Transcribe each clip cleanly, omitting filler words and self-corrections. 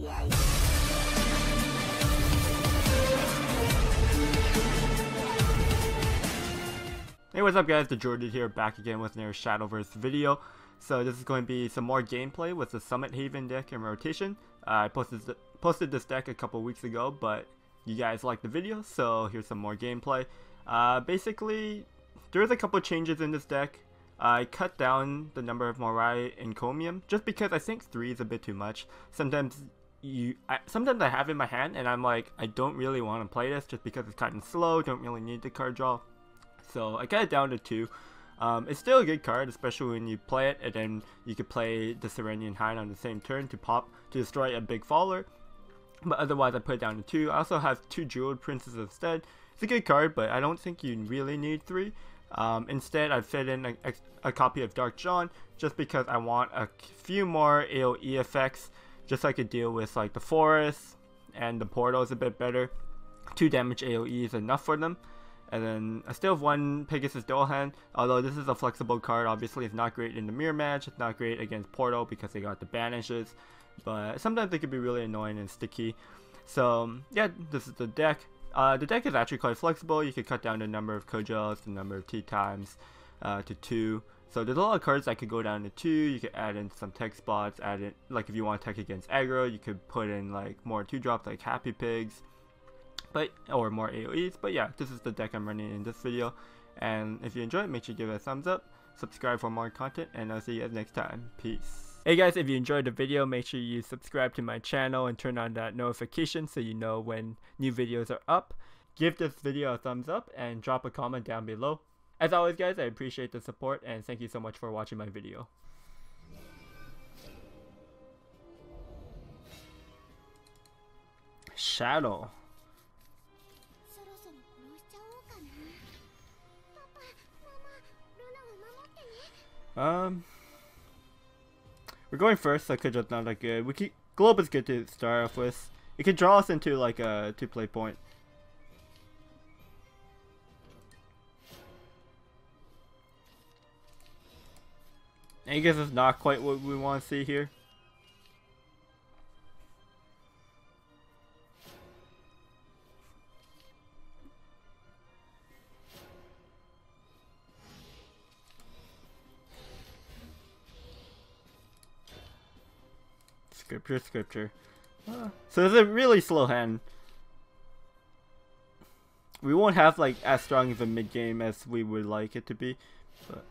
Hey, what's up guys, TheJordude here, back again with another Shadowverse video. So this is going to be some more gameplay with the Summit Haven deck in rotation. I posted this deck a couple weeks ago, but you guys liked the video, so here's some more gameplay. Basically, there's a couple changes in this deck. I cut down the number of Morai Encomium, just because I think 3 is a bit too much. Sometimes I have it in my hand, and I'm like, I don't really want to play this, just because it's kind of slow, don't really need the card draw. So I cut it down to 2. It's still a good card, especially when you play it, and then you could play the Serenian Hind on the same turn to destroy a big faller. But otherwise I put it down to 2. I also have 2 Jeweled Princes instead. It's a good card, but I don't think you really need 3. Instead I fit in a copy of Dark John, just because I want a few more AoE effects, just so I could deal with like the forest and the portals a bit better. 2 damage AoE is enough for them. And then I still have 1 Pegasus Dual Hand, although this is a flexible card. Obviously it's not great in the mirror match, it's not great against Portal because they got the banishes, but sometimes they could be really annoying and sticky. So yeah, this is the deck. The deck is actually quite flexible. You can cut down the number of Kojals, the number of Tea Times to 2. So there's a lot of cards that could go down to 2. You could add in some tech spots, add in, like if you want to tech against aggro, you could put in like more 2-drops like Happy Pigs. Or more AoEs, but yeah, this is the deck I'm running in this video, and if you enjoyed, make sure you give it a thumbs up, subscribe for more content, and I'll see you guys next time. Peace. Hey guys, if you enjoyed the video, make sure you subscribe to my channel and turn on that notification so you know when new videos are up. Give this video a thumbs up and drop a comment down below. As always guys, I appreciate the support and thank you so much for watching my video. Shadow. We're going first, so Kujo's not that good. Globe is good to start off with. It can draw us into like a 2-play point. I guess it's not quite what we want to see here. Scripture. So it's a really slow hand. We won't have like as strong of a mid game as we would like it to be, but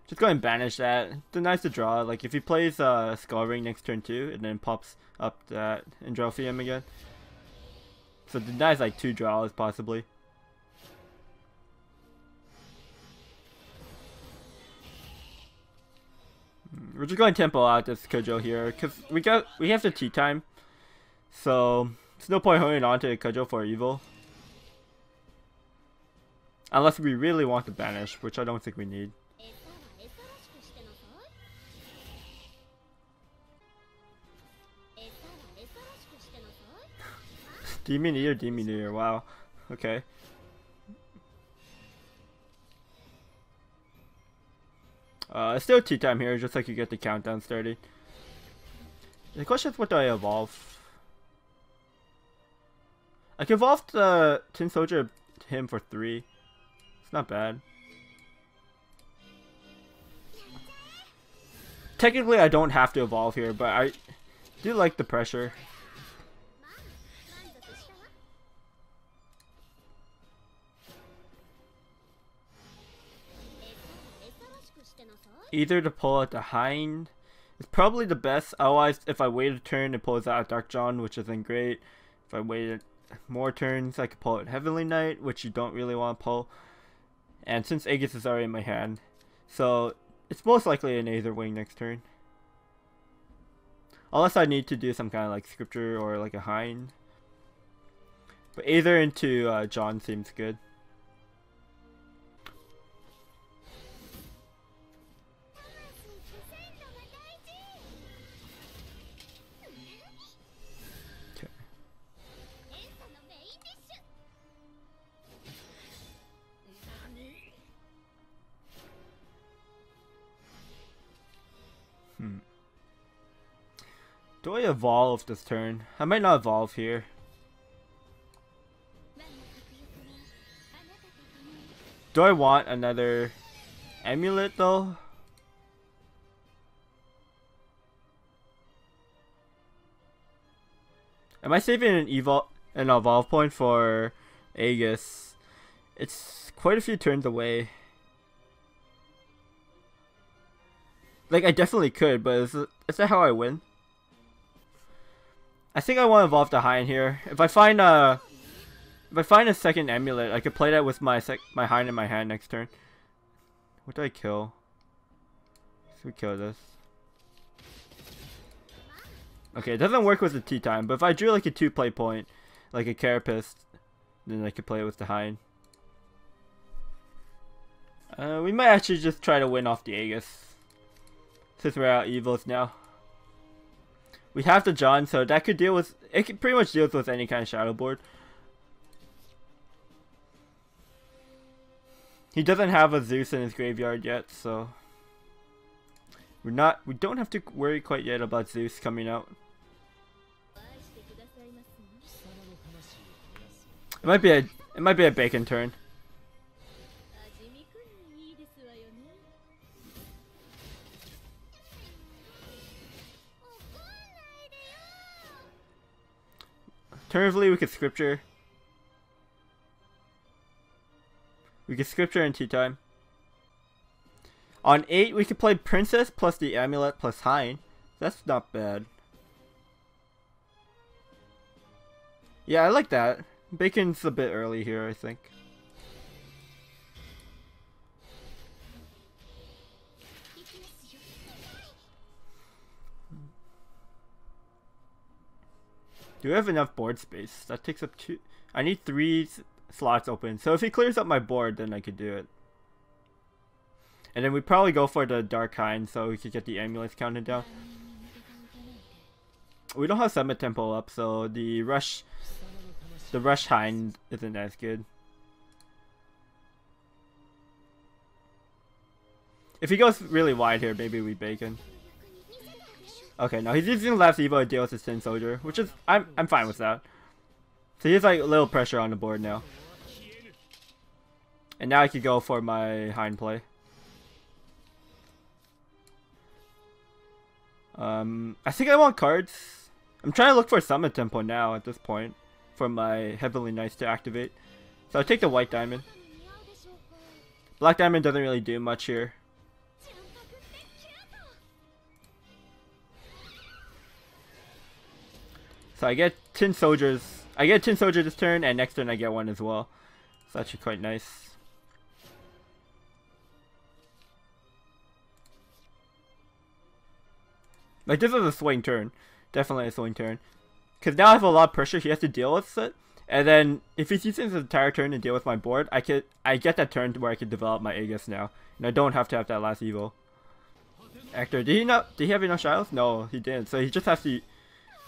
just go ahead and banish that. It's nice to draw. Like if he plays Skull Ring next turn 2 and then pops up that Androphium again. So denies like 2 draws possibly. We're just going to tempo out this Kojo here because we have the tea time, so there's no point holding on to Kojo for evil, unless we really want to banish, which I don't think we need. Demon Eater, wow, okay. It's still tea time here, just like you get the countdown started. The question is, what do I evolve? I can evolve the Tin Soldier to him for 3. It's not bad. Technically, I don't have to evolve here, but I do like the pressure. Either to pull out the Hind is probably the best. Otherwise, if I wait a turn, it pulls out Dark John, which isn't great. If I waited more turns, I could pull out Heavenly Knight, which you don't really want to pull. And since Aegis is already in my hand, so it's most likely an Aether Wing next turn. Unless I need to do some kind of like Scripture or like a Hind. But Aether into John seems good. Do I evolve this turn? I might not evolve here. Do I want another amulet though? Am I saving an evolve point for Aegis? It's quite a few turns away. Like, I definitely could, but is that how I win? I think I want to evolve the Hind here. If I find a second amulet, I could play that with my Hind in my hand next turn. What do I kill? Let's we kill this. Okay, it doesn't work with the tea time, but if I drew like a 2-play point, like a Carapace, then I could play it with the Hind. We might actually just try to win off the Aegis, since we're out evils now. We have the John, so that could deal with, it could pretty much deals with any kind of shadow board. He doesn't have a Zeus in his graveyard yet, so we don't have to worry quite yet about Zeus coming out. It might be a bacon turn. Alternatively, we could scripture. We could scripture in tea time. On 8, we could play Princess plus the Amulet plus Hind. That's not bad. Yeah, I like that. Bacon's a bit early here, I think. Do we have enough board space? That takes up 2. I need 3 slots open. So if he clears up my board, then I could do it. And then we probably go for the Dark Hind so we could get the amulets counted down. We don't have Summit Tempo up, so the Rush Hind isn't as good. If he goes really wide here, maybe we bacon. Okay, no, he's using last Evo to deal with his Tin Soldier, which is I'm fine with that. So he has like a little pressure on the board now. And now I could go for my Hind play. I think I want cards. I'm trying to look for Summit Tempo now at this point for my Heavenly Knights to activate. So I'll take the White Diamond. Black Diamond doesn't really do much here. So I get Tin Soldiers. I get Tin Soldier this turn, and next turn I get one as well. So that's actually quite nice. Like, this is a swing turn. Definitely a swing turn. Because now I have a lot of pressure he has to deal with it. And then, if he's using his entire turn to deal with my board, I get that turn where I can develop my Aegis now. And I don't have to have that last Evo. Actor, did he have enough shadows? No, he didn't. So he just has to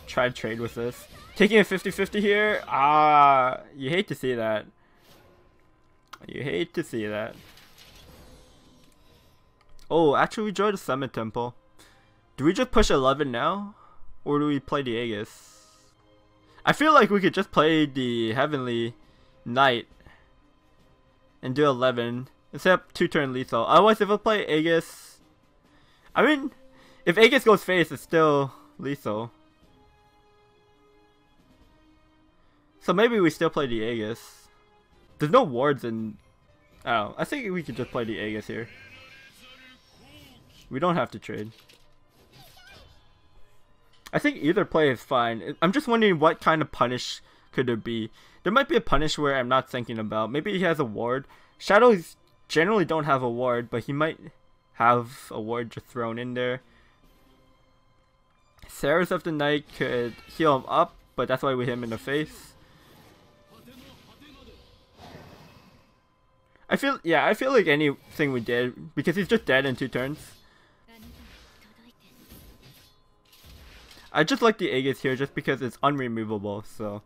try to trade with this. Taking a 50-50 here? You hate to see that. You hate to see that. Oh, actually we joined the Summit Temple. Do we just push 11 now? Or do we play the Aegis? I feel like we could just play the Heavenly Knight and do 11 instead of 2-turn lethal. Otherwise, if I play Aegis, I mean, if Aegis goes face, it's still lethal. So maybe we still play the Aegis. There's no wards in... Oh, I think we could just play the Aegis here. We don't have to trade. I think either play is fine. I'm just wondering what kind of punish could there be. There might be a punish where I'm not thinking about. Maybe he has a ward. Shadows generally don't have a ward, but he might have a ward just thrown in there. Sarah's of the Night could heal him up, but that's why we hit him in the face. I feel like anything we did, because he's just dead in 2 turns. I just like the Aegis here just because it's unremovable, so.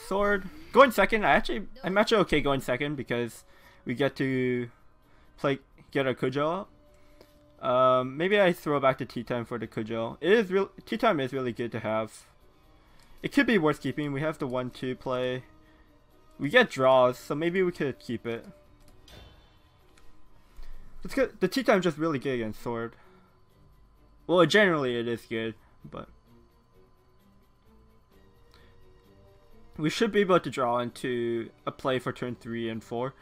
sword. Going second, I'm actually okay going second because we get to get our Kujo up. Maybe I throw back to tea time for the Kujo. Tea time is really good to have. It could be worth keeping. We have the 1-2 play. We get draws, so maybe we could keep it. It's good. The tea time's just really good against sword. Well, generally it is good, but we should be able to draw into a play for turn 3 and 4.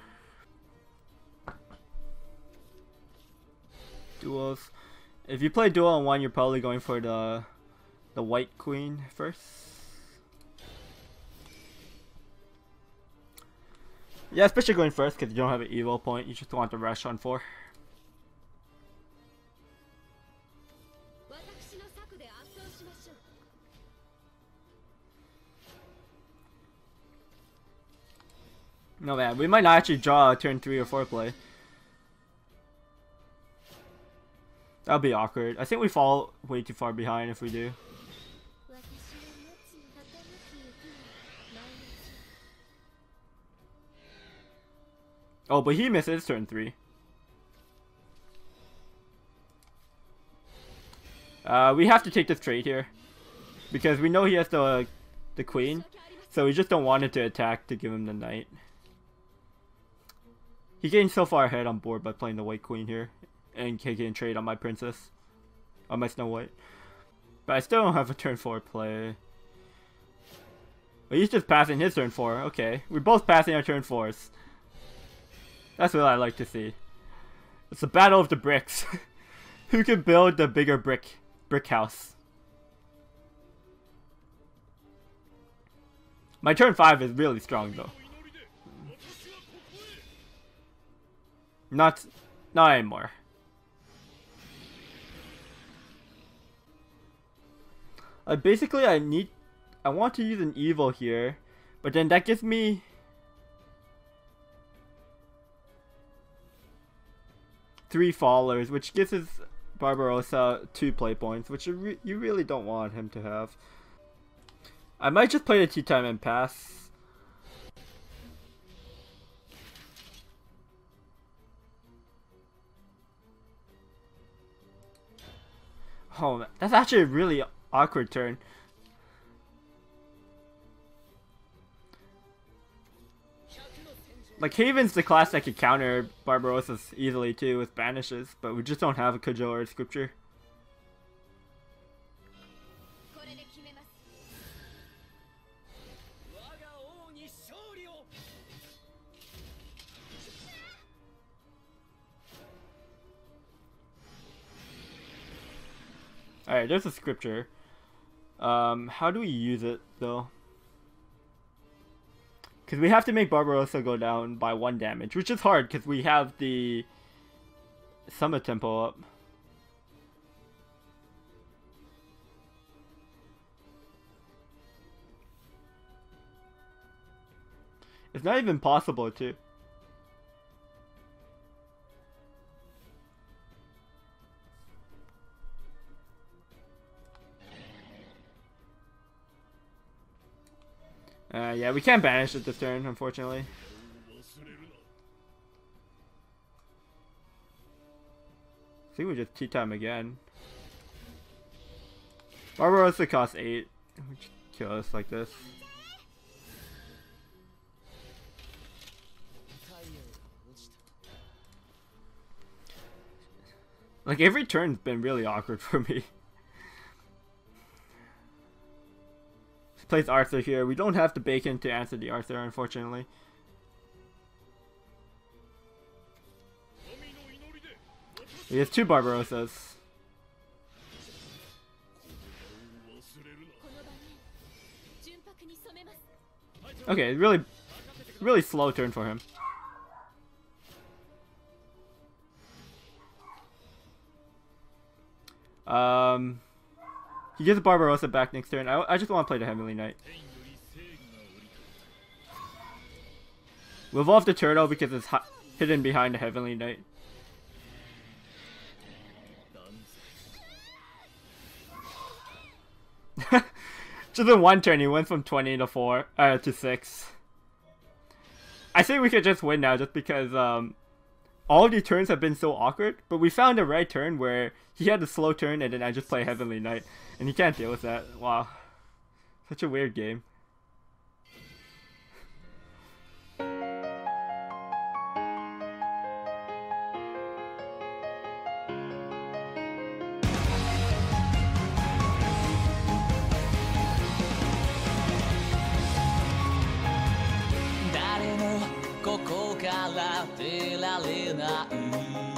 Duels. If you play duel on 1, you're probably going for the white queen first. Yeah, especially going first because you don't have an evil point. You just want to rush on 4. No man, we might not actually draw a turn 3 or 4 play. That'll be awkward. I think we fall way too far behind if we do. Oh, but he misses turn 3. We have to take this trade here because we know he has the queen, so we just don't want it to attack to give him the knight. He gained so far ahead on board by playing the white queen here and taking trade on my princess, on my Snow White. But I still don't have a turn 4 play. But he's just passing his turn 4. Okay, we're both passing our turn 4s. That's what I like to see. It's a battle of the bricks. Who can build the bigger brick house? My turn 5 is really strong though. Not anymore. Basically I want to use an evil here, but then that gives me 3 followers, which gives his Barbarossa 2 play points, which you really don't want him to have. I might just play the tea time and pass. Oh man, that's actually a really awkward turn. Like Haven's the class that could counter Barbarossa's easily too with banishes, but we just don't have a Kujo or a scripture. Alright, there's a scripture. How do we use it though? Because we have to make Barbarossa go down by 1 damage, which is hard because we have the summit tempo up. It's not even possible to. Yeah, we can't banish it this turn, unfortunately. I think we just tea time again. Barbarossa costs 8. We just kill us like this. Like every turn's been really awkward for me. Plays Arthur here. We don't have the bacon to answer the Arthur, unfortunately. He has 2 Barbarossas. Okay, really slow turn for him. He gets Barbarossa back next turn. I just want to play the Heavenly Knight. We'll evolve the turtle because it's hidden behind the Heavenly Knight. Just in one turn, he went from 20 to 4, to 6. I think we could just win now, just because all of the turns have been so awkward. But we found the right turn where he had a slow turn, and then I just play Heavenly Knight, and he can't deal with that. Wow, such a weird game.誰もここから出られない